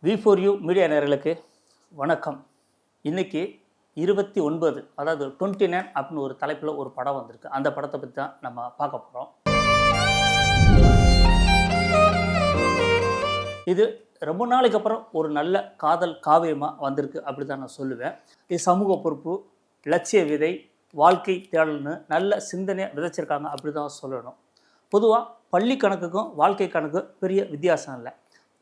V4U media நேயர்களுக்கு வணக்கம். இன்றைக்கி 29 அதாவது 29 அப்படின்னு ஒரு தலைப்பில் ஒரு படம் வந்திருக்கு. அந்த படத்தை பற்றி தான் நம்ம பார்க்க போகிறோம். இது ரொம்ப நாளைக்கு அப்புறம் ஒரு நல்ல காதல் காவியமாக வந்திருக்கு அப்படி தான் நான் சொல்லுவேன். இது சமூக பொறுப்பு, லட்சிய விதை, வாழ்க்கை தேடல்னு நல்ல சிந்தனையை விதைச்சிருக்காங்க அப்படி தான் சொல்லணும். பொதுவாக பள்ளி கணக்குக்கும் வாழ்க்கை கணக்கும் பெரிய வித்தியாசம் இல்லை.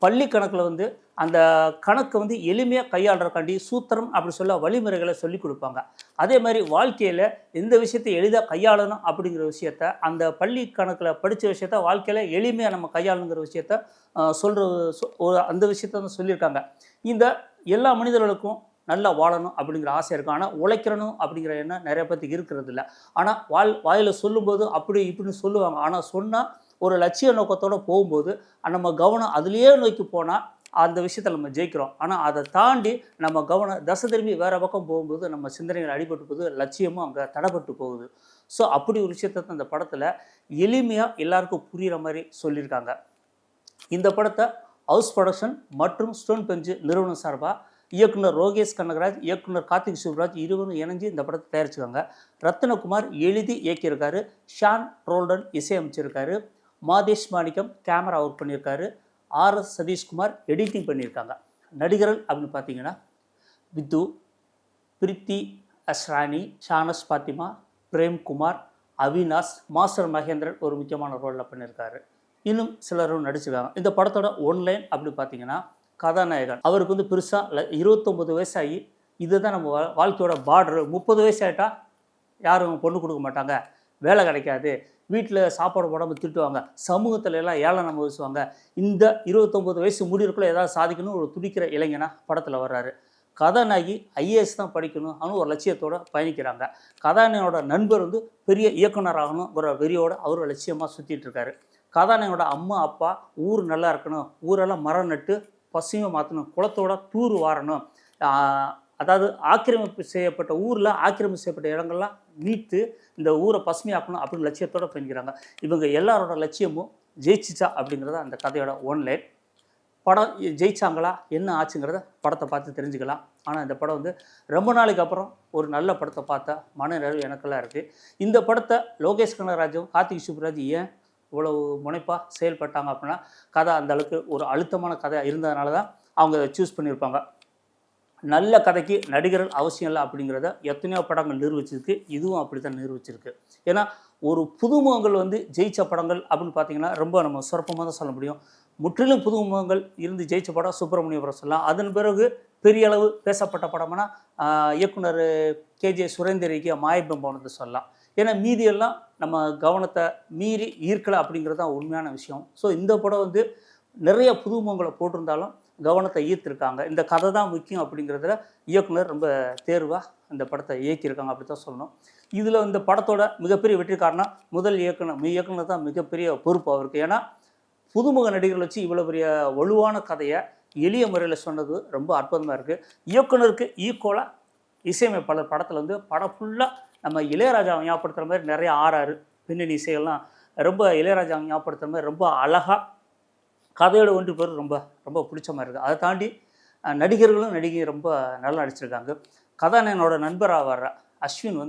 பள்ளி கணக்கில் அந்த கணக்கை எளிமையாக கையாளுறக்காண்டி சூத்திரம் அப்படி சொல்ல வழிமுறைகளை சொல்லி கொடுப்பாங்க. அதே மாதிரி வாழ்க்கையில் எந்த விஷயத்தை எளிதாக கையாளணும் அப்படிங்கிற விஷயத்த அந்த பள்ளி கணக்கில் படித்த விஷயத்த வாழ்க்கையில் எளிமையாக நம்ம கையாளுங்கிற விஷயத்த அந்த விஷயத்த சொல்லியிருக்காங்க. இந்த எல்லா மனிதர்களுக்கும் நல்லா வாழணும் அப்படிங்கிற ஆசை இருக்கும். ஆனால் உழைக்கிறணும் அப்படிங்கிற எண்ணம் நிறைய பேருக்கு இருக்கிறது இல்லை. ஆனால் வாயில் சொல்லும்போது அப்படி இப்படின்னு சொல்லுவாங்க. ஆனால் சொன்னால் ஒரு லட்சிய நோக்கத்தோடு போகும்போது நம்ம கவனம் அதுலேயே நோக்கி போனால் அந்த விஷயத்தில் நம்ம ஜெயிக்கிறோம். ஆனால் அதை தாண்டி நம்ம கவனம் தசை திரும்பி வேறு பக்கம் போகும்போது நம்ம சிந்தனைகள் அடிபட்டு போகுது, லட்சியமும் அங்கே தடைப்பட்டு போகுது. ஸோ அப்படி ஒரு விஷயத்தை அந்த படத்தில் எளிமையாக எல்லாருக்கும் புரிகிற மாதிரி சொல்லியிருக்காங்க. இந்த படத்தை ஹவுஸ் ப்ரொடக்ஷன் மற்றும் ஸ்டோன் பெஞ்சு நிறுவனம் சார்பாக இயக்குனர் ரோகேஷ் கனகராஜ், இயக்குனர் கார்த்திக் சுப்ராஜ் இருவரும் இணைஞ்சு இந்த படத்தை தயாரிச்சுக்காங்க. ரத்னகுமார் எழுதி இயக்கியிருக்காரு, ஷான் ரோல்டன் இசையமைச்சிருக்காரு, மாதேஷ் மாணிக்கம் கேமரா ஒர்க் பண்ணியிருக்காரு, RS சதீஷ்குமார் எடிட்டிங் பண்ணியிருக்காங்க. நடிகர்கள் அப்படின்னு பார்த்தீங்கன்னா வித்து, பிரித்தி அஸ்ரானி, ஷானஸ் பாத்திமா, பிரேம்குமார், அவினாஷ், மாஸ்டர் மகேந்திரன் ஒரு முக்கியமான ரோலில் பண்ணியிருக்காரு. இன்னும் சிலரும் நடிச்சிருக்காங்க. இந்த படத்தோட ஒன்லைன் அப்படி பார்த்தீங்கன்னா கதாநாயகன் அவருக்கு பெருசாக 29 வயசாகி இதுதான் நம்ம வாழ்க்கையோட பார்டரு. 30 வயசாகிட்டா யாரும் பொண்ணு கொடுக்க மாட்டாங்க, வேலை கிடைக்காது, வீட்டில் சாப்பாடு போடாமல் திட்டுவாங்க, சமூகத்தில் எல்லாம் ஏளனம் வீசுவாங்க. இந்த 29 வயசு முடிவுக்குள்ளே ஏதாவது சாதிக்கணும் ஒரு துடிக்கிற இளைஞனா படத்தில் வர்றாரு. கதாநாயகி IAS தான் படிக்கணும் அவனு ஒரு லட்சியத்தோடு பயணிக்கிறாங்க. கதாநாயகனோட நண்பர் பெரிய இயக்குனர் ஆகணும் ஒரு வெறியோடு அவர் லட்சியமாக சுற்றிட்டு இருக்காரு. கதாநாயகனோட அம்மா அப்பா ஊர் நல்லா இருக்கணும், ஊரெல்லாம் மரம் நட்டு பசுமை மாற்றணும், குளத்தோட தூர் வாரணும், அதாவது ஆக்கிரமிப்பு செய்யப்பட்ட ஊரில் ஆக்கிரமிப்பு செய்யப்பட்ட இடங்கள்லாம் மீட்டு இந்த ஊரை பசுமையாக்கணும் அப்படின்னு லட்சியத்தோடு பயணிக்கிறாங்க. இவங்க எல்லாரோட லட்சியமும் ஜெயிச்சிச்சா அப்படிங்கிறத அந்த கதையோட ஒன்லைன். படம் ஜெயிச்சாங்களா என்ன ஆச்சுங்கிறத படத்தை பார்த்து தெரிஞ்சுக்கலாம். ஆனால் இந்த படம் ரொம்ப நாளைக்கு அப்புறம் ஒரு நல்ல படத்தை பார்த்தா மன நிறைவு எனக்கெல்லாம் இருக்குது. இந்த படத்தை லோகேஷ் கனகராஜும் கார்த்திக் சுப்ராஜ் ஏன் இவ்வளவு முனைப்பாக செயல்பட்டாங்க அப்படின்னா கதை அந்தளவுக்கு ஒரு அழுத்தமான கதையாக இருந்ததுனால தான் அவங்க சூஸ் பண்ணியிருப்பாங்க. நல்ல கதைக்கு நடிகர்கள் அவசியம் இல்லை அப்படிங்கிறத எத்தனையோ படங்கள் நிரூபிச்சிருக்கு, இதுவும் அப்படி தான் நிரூபிச்சிருக்கு. ஏன்னா ஒரு புதுமுகங்கள் ஜெயித்த படங்கள் அப்படின்னு பார்த்தீங்கன்னா ரொம்ப நம்ம சிறப்பமாக தான் சொல்ல முடியும். முற்றிலும் புதுமுகங்கள் இருந்து ஜெயித்த படம் சுப்பிரமணியபுரம் சொல்லலாம். அதன் பிறகு பெரிய அளவு பேசப்பட்ட படம்னா இயக்குனர் KJ சுரேந்தரிக்கு மாயப்பம்பவனத்தை சொல்லலாம். ஏன்னா மீதியெல்லாம் நம்ம கவனத்தை மீறி ஈர்க்கலை அப்படிங்கிறது தான் உண்மையான விஷயம். ஸோ இந்த படம் நிறைய புதுமுகங்களை போட்டிருந்தாலும் கவனத்தை ஈர்த்திருக்காங்க. இந்த கதை தான் முக்கியம் அப்படிங்கிறதுல இயக்குனர் ரொம்ப தேர்வாக இந்த படத்தை இயக்கியிருக்காங்க அப்படி தான் சொல்லணும். இதில் இந்த படத்தோட மிகப்பெரிய வெற்றி காரணம் முதல் இயக்குனர் தான் மிகப்பெரிய பொறுப்பு அவருக்கு. ஏன்னா புதுமுக நடிகர்கள் வச்சு இவ்வளோ பெரிய வலுவான கதையை எளிய முறையில் சொன்னது ரொம்ப அற்புதமாக இருக்குது. இயக்குனருக்கு ஈக்குவலாக இசையமைப்பாளர் படத்தில் படம் ஃபுல்லாக நம்ம இளையராஜாவை ஞாபகப்படுத்துகிற மாதிரி நிறைய RR பின்னணி இசைகள்லாம் ரொம்ப இளையராஜாவை ஞாபகப்படுத்துகிற மாதிரி ரொம்ப அழகாக கதையோட ஒன்று பேர் ரொம்ப ரொம்ப பிடிச்ச மாதிரி இருக்குது. அதை தாண்டி நடிகர்களும் நடிகை ரொம்ப நல்லா நடிச்சிருக்காங்க. கதாநாயகனோட நண்பராக வர்ற அஸ்வின்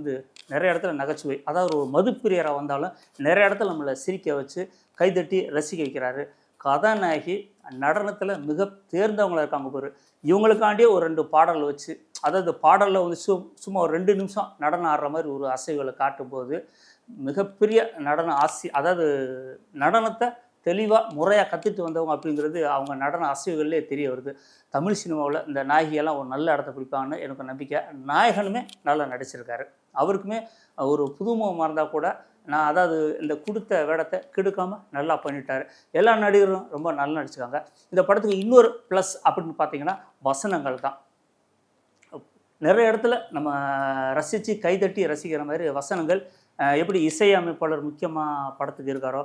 நிறைய இடத்துல நகைச்சுவை, அதாவது ஒரு மதுப்பிரியராக வந்தாலும் நிறைய இடத்துல நம்மளை சிரிக்க வச்சு கைதட்டி ரசிக்க வைக்கிறாரு. கதாநாயகி நடனத்தில் மிக தேர்ந்தவங்களாக இருக்காங்க பேர். இவங்களுக்காண்டியே ஒரு 2 பாடல்கள் வச்சு, அதாவது பாடலில் சும்மா ஒரு 2 நிமிஷம் நடனம் ஆடுற மாதிரி ஒரு அசைவுகளை காட்டும்போது மிகப்பெரிய நடன அதாவது நடனத்தை தெளிவாக முறையாக கற்றுட்டு வந்தவங்க அப்படிங்கிறது அவங்க நடன அசைவுகள்லே தெரிய வருது. தமிழ் சினிமாவில் இந்த நாயகியெல்லாம் ஒரு நல்ல இடத்த பிடிப்பாங்கன்னு எனக்கு நம்பிக்கை. நாயகனுமே நல்லா நடிச்சிருக்காரு. அவருக்குமே ஒரு புதுமுகமாக இருந்தால் கூட அதாவது இந்த கொடுத்த வேடத்தை கெடுக்காமல் நல்லா பண்ணிட்டார். எல்லா நடிகரும் ரொம்ப நல்லா நடிச்சிருக்காங்க. இந்த படத்துக்கு இன்னொரு ப்ளஸ் அப்படின்னு பார்த்தீங்கன்னா வசனங்கள் தான். நிறைய இடத்துல நம்ம ரசித்து கைதட்டி ரசிக்கிற மாதிரி வசனங்கள். எப்படி இசையமைப்பாளர் முக்கியமாக படத்துக்கு இருக்காரோ,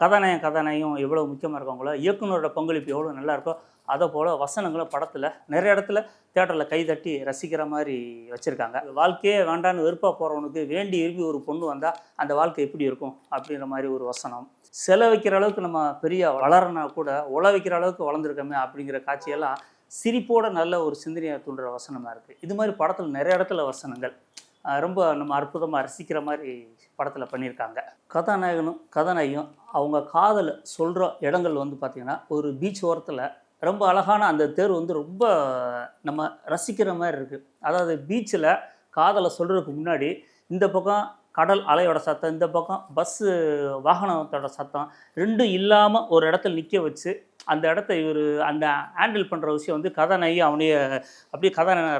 கதாநாயகம் எவ்வளோ முக்கியமாக இருக்காங்களோ, இயக்குனரோட பங்களிப்பு எவ்வளோ நல்லா இருக்கோ, அதை போல் வசனங்களும் படத்தில் நிறைய இடத்துல தேட்டரில் கைதட்டி ரசிக்கிற மாதிரி வச்சுருக்காங்க. வாழ்க்கையே வேண்டான்னு வெறுப்பாக போகிறவனுக்கு வேண்டி விரும்பி ஒரு பொண்ணு வந்தால் அந்த வாழ்க்கை எப்படி இருக்கும் அப்படின்ற மாதிரி ஒரு வசனம். சிலை வைக்கிற அளவுக்கு நம்ம பெரிய வளரனா கூட உழ வைக்கிற அளவுக்கு வளர்ந்துருக்கோமே அப்படிங்கிற காட்சியெல்லாம் சிரிப்போட நல்ல ஒரு சிந்தனையை தூண்டுற வசனமாக இருக்குது. இது மாதிரி படத்தில் நிறைய இடத்துல வசனங்கள் ரொம்ப நம்ம அற்புதமாக ரசிக்கிற மாதிரி படத்தில் பண்ணியிருக்காங்க. கதாநாயகனும் கதாநாயகியும் அவங்க காதலை சொல்கிற இடங்கள் வந்து பார்த்திங்கன்னா ஒரு பீச் ஓரத்தில் ரொம்ப அழகான அந்த தேர்வு வந்து ரொம்ப நம்ம ரசிக்கிற மாதிரி இருக்குது. அதாவது பீச்சில் காதலை சொல்கிறதுக்கு முன்னாடி இந்த பக்கம் கடல் அலையோட சத்தம், இந்த பக்கம் பஸ்ஸு வாகனத்தோட சத்தம் ரெண்டும் இல்லாமல் ஒரு இடத்துல நிற்க வச்சு அந்த இடத்த இவர் அந்த ஹேண்டில் பண்ணுற விஷயம் வந்து கதாநாயகி அவனைய அப்படியே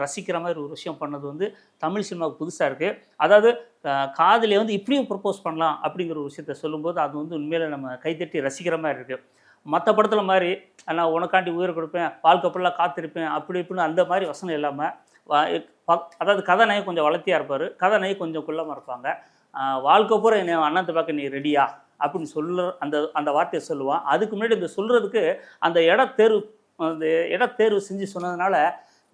ரசிக்கிற மாதிரி ஒரு விஷயம் பண்ணது வந்து தமிழ் சினிமாவுக்கு புதுசாக இருக்குது. அதாவது காதலியை வந்து இப்படியும் ப்ரப்போஸ் பண்ணலாம் அப்படிங்கிற ஒரு விஷயத்த சொல்லும்போது அது வந்து உண்மையில் நம்ம கைத்தட்டி ரசிக்கிற மாதிரி இருக்குது. மற்ற படத்தில் மாதிரி நான் உனக்காண்டி உயிர் கொடுப்பேன், வாழ்க்கை ஃபுல்லாக காத்திருப்பேன் அப்படி இப்படின்னு அந்த மாதிரி வசனம் இல்லாமல் அதாவது கதாநாயகி கொஞ்சம் வளர்த்தியாக இருப்பார், கதாநாயகி கொஞ்சம் குள்ளமாக இருப்பாங்க. வாழ்க்கை பூரா என்னை அண்ணாத்தை பார்க்க நீ ரெடியா அப்படின்னு அந்த வார்த்தையை சொல்லுவான். அதுக்கு முன்னாடி இந்த சொல்கிறதுக்கு அந்த இடத்தேர்வு செஞ்சு சொன்னதுனால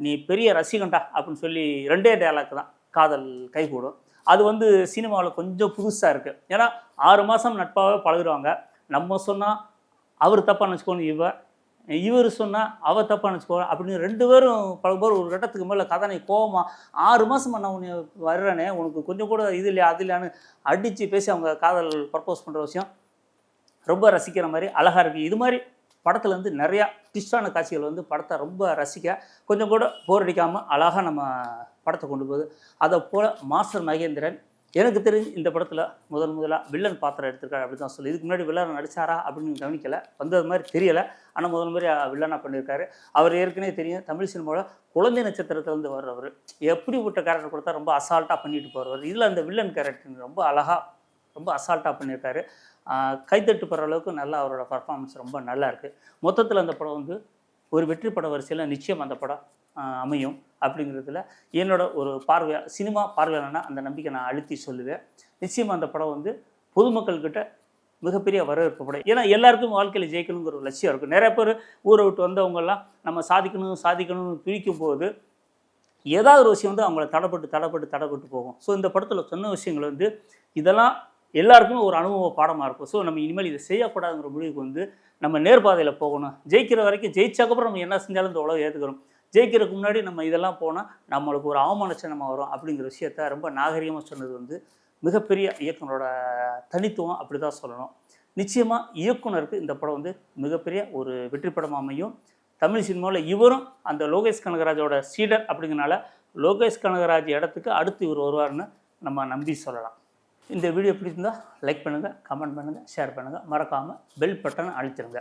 நீ பெரிய ரசிகண்டா அப்படின்னு சொல்லி 2 டயலாக் தான் காதல் கைகூடும். அது வந்து சினிமாவில் கொஞ்சம் புதுசாக இருக்குது. ஏன்னா 6 மாதம் நட்பாகவே பழகுறாங்க. நம்ம சொன்னால் அவர் தப்பாக நினச்சிக்கோன்னு இவர் சொன்னால் அவள் தப்பாக நினச்சிக்கோ அப்படின்னு 2 பேரும் பழகும்போது ஒரு கட்டத்துக்கு மேலே கதாநாயகி கோவமாக 6 மாதம் நான் உன்னை வர்றேனே உனக்கு கொஞ்சம் கூட இது இல்லையா அது இல்லையான்னு அடித்து பேசி அவங்க காதல் ப்ரப்போஸ் பண்ணுற விஷயம் ரொம்ப ரசிக்கிற மாதிரி அழகாக இருக்குது. இது மாதிரி படத்தில் வந்து நிறையா ட்விஸ்டான காட்சிகள் வந்து படத்தை ரொம்ப ரசிக்க கொஞ்சம் கூட போர் அடிக்காமல் அழகாக நம்ம படத்தை கொண்டு போகுது. அதை போல் மாஸ்டர் மகேந்திரன் எனக்கு தெரிஞ்சு இந்த படத்தில் முதலாக வில்லன் பாத்திரம் எடுத்திருக்காரு அப்படி தான் சொல்லி. இதுக்கு முன்னாடி வில்லன் நடித்தாரா அப்படின்னு கவனிக்கலை, வந்தது மாதிரி தெரியலை. ஆனால் முறை வில்லனாக பண்ணியிருக்காரு. அவர் ஏற்கனவே தெரியும் தமிழ் சினிமாவில் குழந்தை நட்சத்திரத்துலேருந்து வர்றவர், எப்படிப்பட்ட கேரக்டர் கொடுத்தா ரொம்ப அசால்ட்டாக பண்ணிட்டு போகிறவர். இதில் அந்த வில்லன் கேரக்டர் ரொம்ப அழகாக ரொம்ப அசால்ட்டாக பண்ணியிருக்காரு. கைத்தட்டு போகிற அளவுக்கு நல்லா அவரோட பர்ஃபார்மன்ஸ் ரொம்ப நல்லா இருக்குது. மொத்தத்தில் அந்த படம் வந்து ஒரு வெற்றி பட வரிசையில் நிச்சயம் அந்த படம் அமையும் அப்படிங்கிறதுல என்னோட ஒரு சினிமா பார்வையாளனா அந்த நம்பிக்கை நான் அழுத்தி சொல்லுவேன். நிச்சயமாக அந்த படம் வந்து பொதுமக்கள்கிட்ட மிகப்பெரிய வரவேற்பு படம். ஏன்னா எல்லாருக்கும் வாழ்க்கையில் ஜெயிக்கணுங்கிற ஒரு லட்சியம் இருக்குது. நிறைய பேர் ஊரை விட்டு வந்தவங்கெல்லாம் நம்ம சாதிக்கணும்னு துடிக்கும் போது ஏதாவது ஒரு விஷயம் வந்து அவங்கள தடப்பட்டு போகும். ஸோ இந்த படத்தில் சொன்ன விஷயங்கள் வந்து இதெல்லாம் எல்லாருக்குமே ஒரு அனுபவ பாடமாக இருக்கும். ஸோ நம்ம இனிமேல் இதை செய்யக்கூடாதுங்கிற முடிவுக்கு வந்து நம்ம நேர்பாதையில் போகணும். ஜெயிக்கிற வரைக்கும் ஜெயிச்சக்கப்புறம் நம்ம என்ன செஞ்சாலும் இந்த உலகம் ஏற்றுக்கிறோம். ஜெயிக்கிறதுக்கு முன்னாடி நம்ம இதெல்லாம் போனால் நம்மளுக்கு ஒரு அவமான சின்னமாக வரும் அப்படிங்கிற விஷயத்த ரொம்ப நாகரிகமாக சொன்னது வந்து மிகப்பெரிய இயக்குனரோட தனித்துவம் அப்படி தான் சொல்லணும். நிச்சயமாக இயக்குனருக்கு இந்த படம் வந்து மிகப்பெரிய ஒரு வெற்றி படமாக அமையும். தமிழ் சினிமாவில் இவரும் அந்த லோகேஷ் கனகராஜோட சீடர் அப்படிங்கிறனால லோகேஷ் கனகராஜ் இடத்துக்கு அடுத்து இவர் வருவார்னு நம்ம நம்பி சொல்லலாம். இந்த வீடியோ பிடிச்சிருந்தால் லைக் பண்ணுங்கள், கமெண்ட் பண்ணுங்கள், ஷேர் பண்ணுங்கள், மறக்காமல் பெல் பட்டனை அழுத்திடுங்க.